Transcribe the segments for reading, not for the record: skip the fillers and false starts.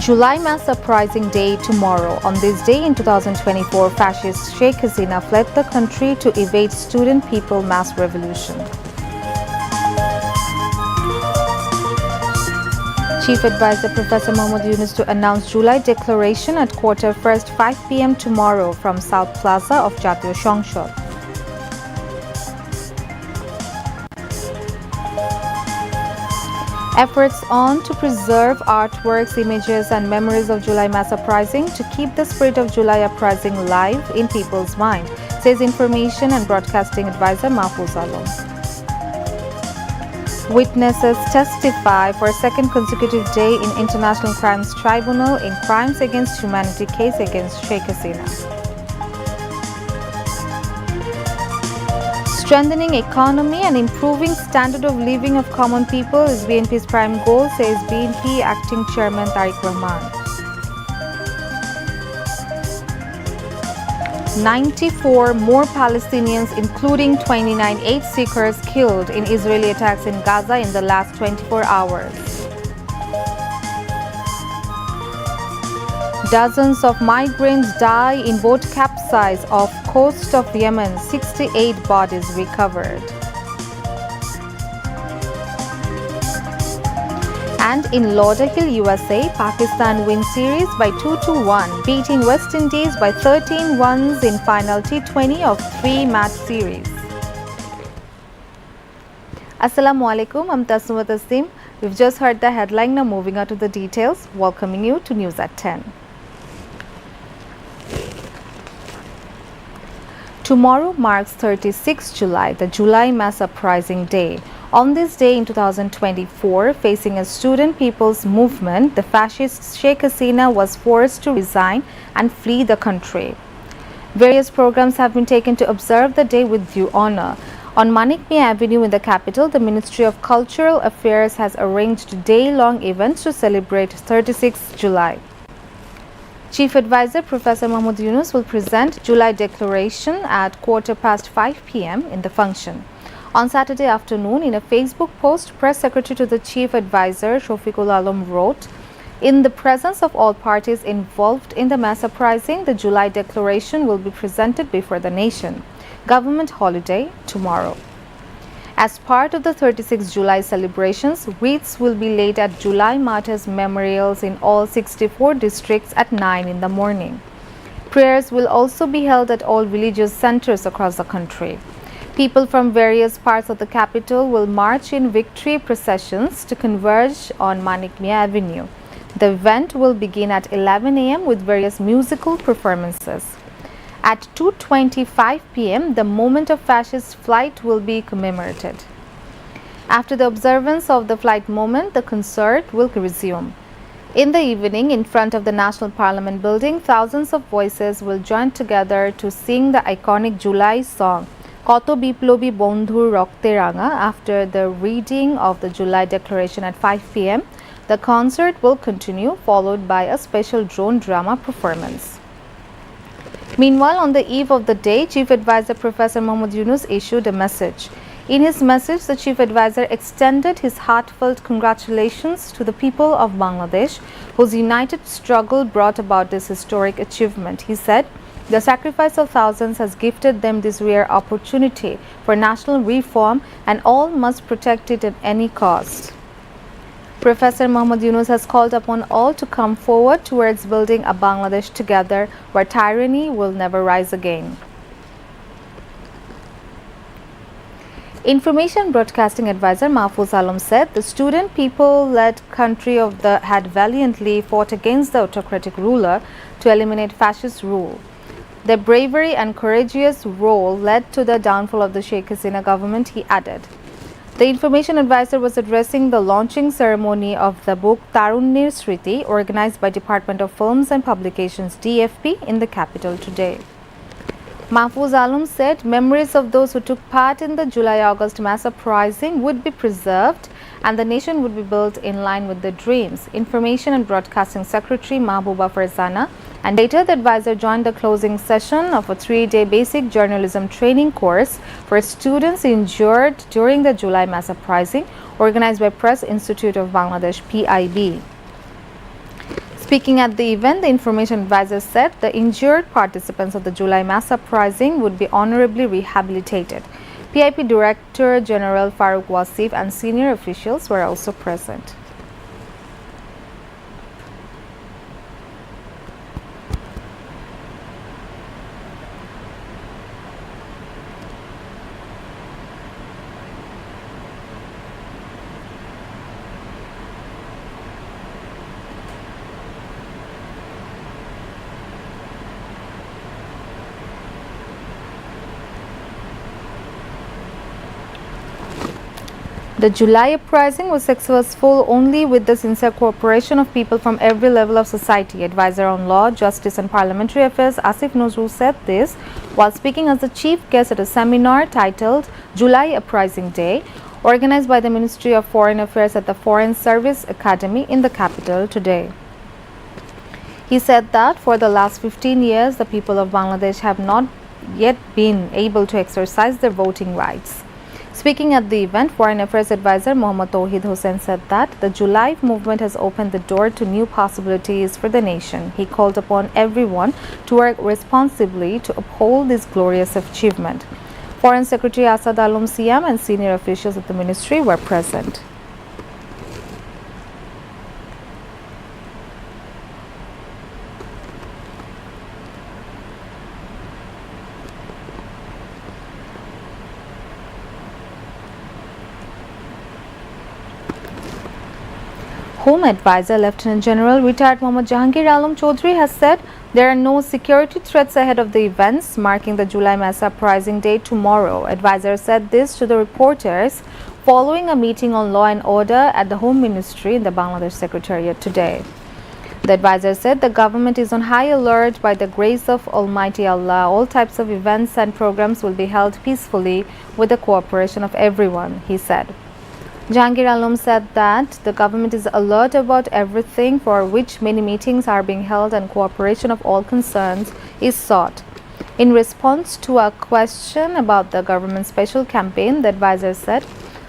July Mass Uprising Day tomorrow. On this day in 2024, fascist Sheikh Hasina fled the country to evade student people mass revolution. Chief Advisor Professor Mohammad Yunus to announce July Declaration at 1:45 5 p.m. tomorrow from South Plaza of Jatiyo সংসদ. Efforts on to preserve artworks, images and memories of July Mass Uprising to keep the spirit of July Uprising live in people's mind, says Information and Broadcasting Advisor Mahfouz Alam. Witnesses testify for a second consecutive day in International Crimes Tribunal in Crimes Against Humanity case against Sheikh Hasina. Strengthening economy and improving standard of living of common people is BNP's prime goal, says BNP Acting Chairman Tariq Rahman. 94 more Palestinians, including 29 aid seekers, killed in Israeli attacks in Gaza in the last 24 hours. Dozens of migrants die in boat capsize off coast of Yemen, 68 bodies recovered. And in Lauderhill, USA, Pakistan win series by 2-1, beating West Indies by 13 runs in final T20 of 3-match series. Assalamu alaikum, I'm Tasnuwa Taslim. We've just heard the headline, now moving on to the details. Welcoming you to News at 10. Tomorrow marks 36 July, the July Mass Uprising Day. On this day in 2024, facing a student people's movement, the fascist Sheikh Hasina was forced to resign and flee the country. Various programs have been taken to observe the day with due honor. On Manik Mia Avenue in the capital, the Ministry of Cultural Affairs has arranged day-long events to celebrate 36 July. Chief Advisor Professor Mohammad Yunus will present July Declaration at 5:15 p.m. in the function. On Saturday afternoon, in a Facebook post, Press Secretary to the Chief Advisor Shafiqul Alam wrote, "In the presence of all parties involved in the mass uprising, the July Declaration will be presented before the nation. Government holiday tomorrow." As part of the 36 July celebrations, wreaths will be laid at July Martyrs' memorials in all 64 districts at 9 in the morning. Prayers will also be held at all religious centers across the country. People from various parts of the capital will march in victory processions to converge on Manik Mia Avenue. The event will begin at 11 a.m. with various musical performances. At 2:25 p.m., the moment of fascist flight will be commemorated. After the observance of the flight moment, the concert will resume. In the evening, in front of the National Parliament building, thousands of voices will join together to sing the iconic July song, Koto Biplobi Bondhur Rokte Ranga. After the reading of the July Declaration at 5 p.m., the concert will continue, followed by a special drone drama performance. Meanwhile, on the eve of the day, Chief Advisor Professor Mohammad Yunus issued a message. In his message, the Chief Advisor extended his heartfelt congratulations to the people of Bangladesh, whose united struggle brought about this historic achievement. He said, "The sacrifice of thousands has gifted them this rare opportunity for national reform, and all must protect it at any cost." Professor Mohammad Yunus has called upon all to come forward towards building a Bangladesh together where tyranny will never rise again. Information Broadcasting Advisor Mahfouz Alam said the student people-led country had valiantly fought against the autocratic ruler to eliminate fascist rule. Their bravery and courageous role led to the downfall of the Sheikh Hasina government, he added. The Information Advisor was addressing the launching ceremony of the book Tarunnir Sriti, organized by Department of Films and Publications DFP in the capital today. Mahfouz Alam said memories of those who took part in the July-August mass uprising would be preserved and the nation would be built in line with their dreams. Information and Broadcasting Secretary Mahbooba Farzana and later the advisor joined the closing session of a 3-day basic journalism training course for students injured during the July mass uprising organized by Press Institute of Bangladesh (PIB). Speaking at the event, the information advisor said the injured participants of the July mass uprising would be honorably rehabilitated. PIP Director General Farooq Wasif and senior officials were also present. The July uprising was successful only with the sincere cooperation of people from every level of society. Advisor on Law, Justice and Parliamentary Affairs Asif Nazrul said this while speaking as the chief guest at a seminar titled July Uprising Day, organized by the Ministry of Foreign Affairs at the Foreign Service Academy in the capital today. He said that for the last 15 years, the people of Bangladesh have not yet been able to exercise their voting rights. Speaking at the event, Foreign Affairs Advisor Mohammad Tawheed Hussain said that the July movement has opened the door to new possibilities for the nation. He called upon everyone to work responsibly to uphold this glorious achievement. Foreign Secretary Asad Alom Siam and senior officials of the ministry were present. Home Advisor Lieutenant General retired Mohammad Jahangir Alam Chaudhry has said there are no security threats ahead of the events marking the July mass uprising day tomorrow. Advisor said this to the reporters following a meeting on law and order at the Home Ministry in the Bangladesh Secretariat today. The advisor said the government is on high alert. By the grace of Almighty Allah, all types of events and programs will be held peacefully with the cooperation of everyone, he said. Jahangir Alam said that the government is alert about everything for which many meetings are being held and cooperation of all concerns is sought. In response to a question about the government special campaign, the advisor said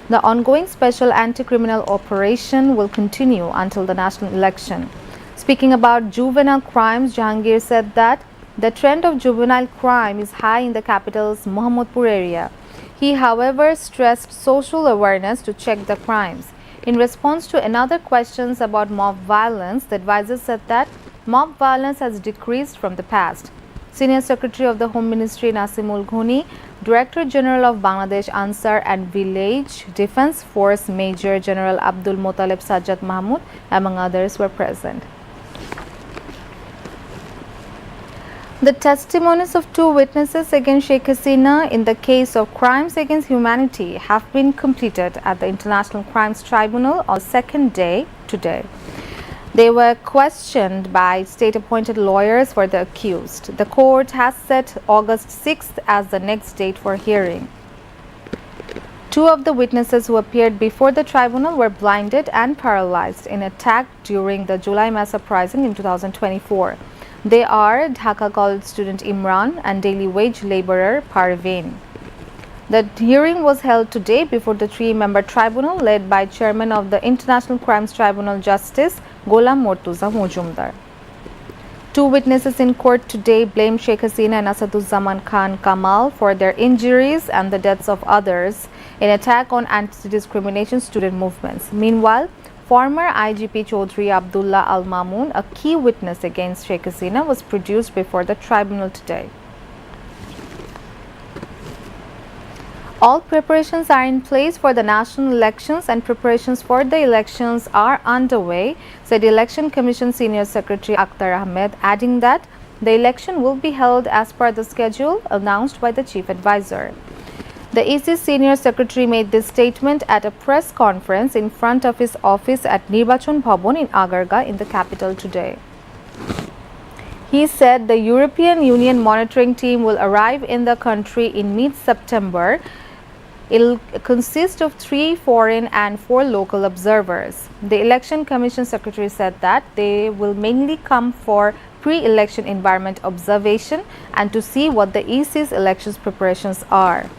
the ongoing special anti-criminal operation will continue until the national election. Speaking about juvenile crimes, Jahangir said that the trend of juvenile crime is high in the capital's Mohammadpur area. He, however, stressed social awareness to check the crimes. In response to another questions about mob violence, the advisor said that mob violence has decreased from the past. Senior Secretary of the Home Ministry Nasimul Ghoni, Director General of Bangladesh Ansar and Village Defence Force Major General Abdul Mottaleb Sajjad Mahmud, among others, were present. The testimonies of two witnesses against Sheikh Hasina in the case of crimes against humanity have been completed at the International Crimes Tribunal on the second day today. They were questioned by state-appointed lawyers for the accused. The court has set August 6th as the next date for hearing. Two of the witnesses who appeared before the tribunal were blinded and paralyzed in attack during the July mass uprising in 2024. They are Dhaka College student Imran and daily wage laborer Parveen. The hearing was held today before the three-member tribunal led by Chairman of the International Crimes Tribunal Justice Gholam Mortuza Mojumdar. Two witnesses in court today blamed Sheikh Hasina and Asaduzzaman Khan Kamal for their injuries and the deaths of others in attack on anti-discrimination student movements. Meanwhile, former IGP Chaudhry Abdullah Al Mamun, a key witness against Sheikh Hasina, was produced before the tribunal today. All preparations are in place for the national elections and preparations for the elections are underway, said Election Commission Senior Secretary Akhtar Ahmed, adding that the election will be held as per the schedule announced by the Chief Advisor. The EC Senior Secretary made this statement at a press conference in front of his office at Nirbachon Bhavan in Agarga in the capital today. He said the European Union monitoring team will arrive in the country in mid-September. It will consist of 3 foreign and 4 local observers. The Election Commission Secretary said that they will mainly come for pre-election environment observation and to see what the EC's elections preparations are.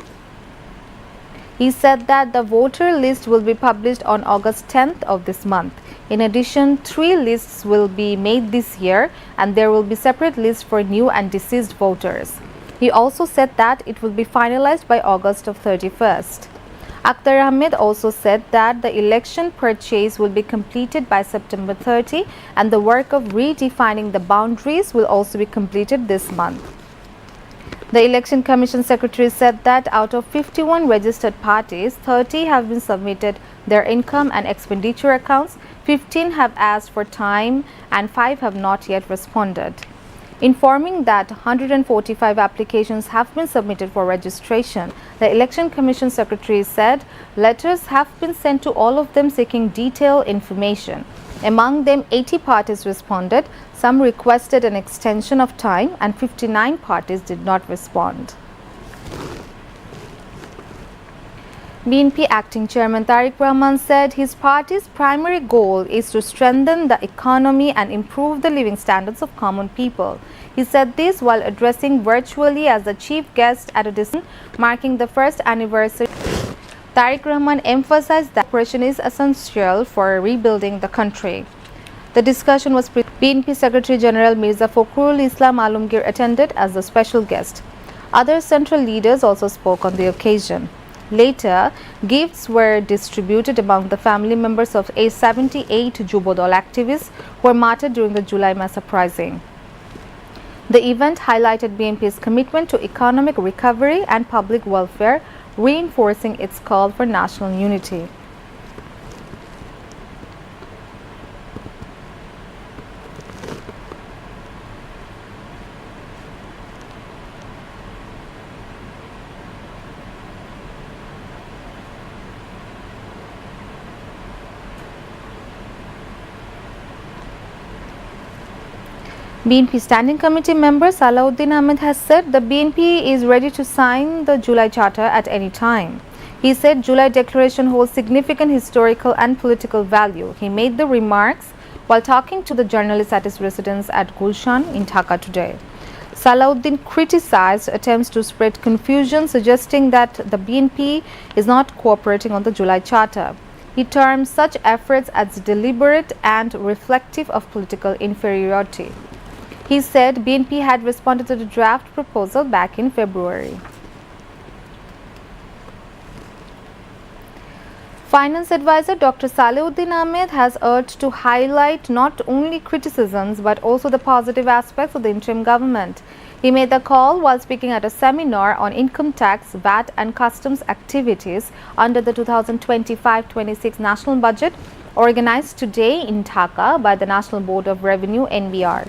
He said that the voter list will be published on August 10th of this month. In addition, 3 lists will be made this year and there will be separate lists for new and deceased voters. He also said that it will be finalized by August of 31st. Akhtar Ahmed also said that the election purchase will be completed by September 30 and the work of redefining the boundaries will also be completed this month. The Election Commission Secretary said that out of 51 registered parties, 30 have been submitted their income and expenditure accounts, 15 have asked for time and 5 have not yet responded. Informing that 145 applications have been submitted for registration, the Election Commission Secretary said letters have been sent to all of them seeking detailed information. Among them, 80 parties responded, some requested an extension of time and 59 parties did not respond. BNP Acting Chairman Tariq Rahman said his party's primary goal is to strengthen the economy and improve the living standards of common people. He said this while addressing virtually as the chief guest at a discussion marking the first anniversary. Tariq Rahman emphasized that cooperation is essential for rebuilding the country. The discussion was BNP Secretary General Mirza Fakhrul Islam Alamgir attended as the special guest. Other central leaders also spoke on the occasion. Later, gifts were distributed among the family members of 78 Jubodol activists who were martyred during the July mass uprising. The event highlighted BNP's commitment to economic recovery and public welfare, reinforcing its call for national unity. BNP Standing Committee member Salahuddin Ahmed has said the BNP is ready to sign the July Charter at any time. He said July Declaration holds significant historical and political value. He made the remarks while talking to the journalists at his residence at Gulshan in Dhaka today. Salahuddin criticized attempts to spread confusion, suggesting that the BNP is not cooperating on the July Charter. He termed such efforts as deliberate and reflective of political inferiority. He said BNP had responded to the draft proposal back in February. Finance advisor Dr. Salahuddin Ahmed has urged to highlight not only criticisms but also the positive aspects of the interim government. He made the call while speaking at a seminar on income tax, VAT and customs activities under the 2025-26 national budget organized today in Dhaka by the National Board of Revenue (NBR).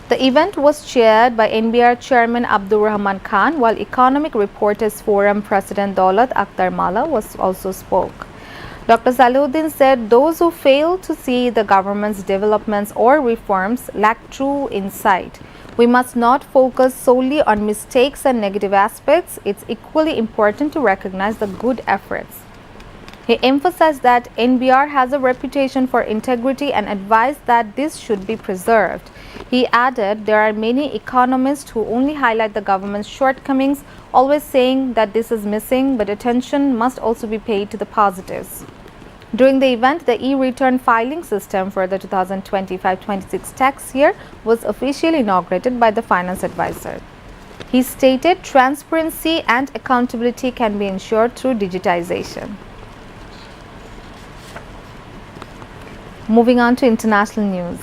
The event was chaired by NBR Chairman Abdur Rahman Khan, while Economic Reporters Forum President Daulat Akhtar Mala also spoke. Dr. Salahuddin said those who fail to see the government's developments or reforms lack true insight. We must not focus solely on mistakes and negative aspects. It's equally important to recognize the good efforts. He emphasized that NBR has a reputation for integrity and advised that this should be preserved. He added there are many economists who only highlight the government's shortcomings, always saying that this is missing, but attention must also be paid to the positives. During the event, the e-return filing system for the 2025-26 tax year was officially inaugurated by the finance advisor. He stated transparency and accountability can be ensured through digitization. Moving on to international news.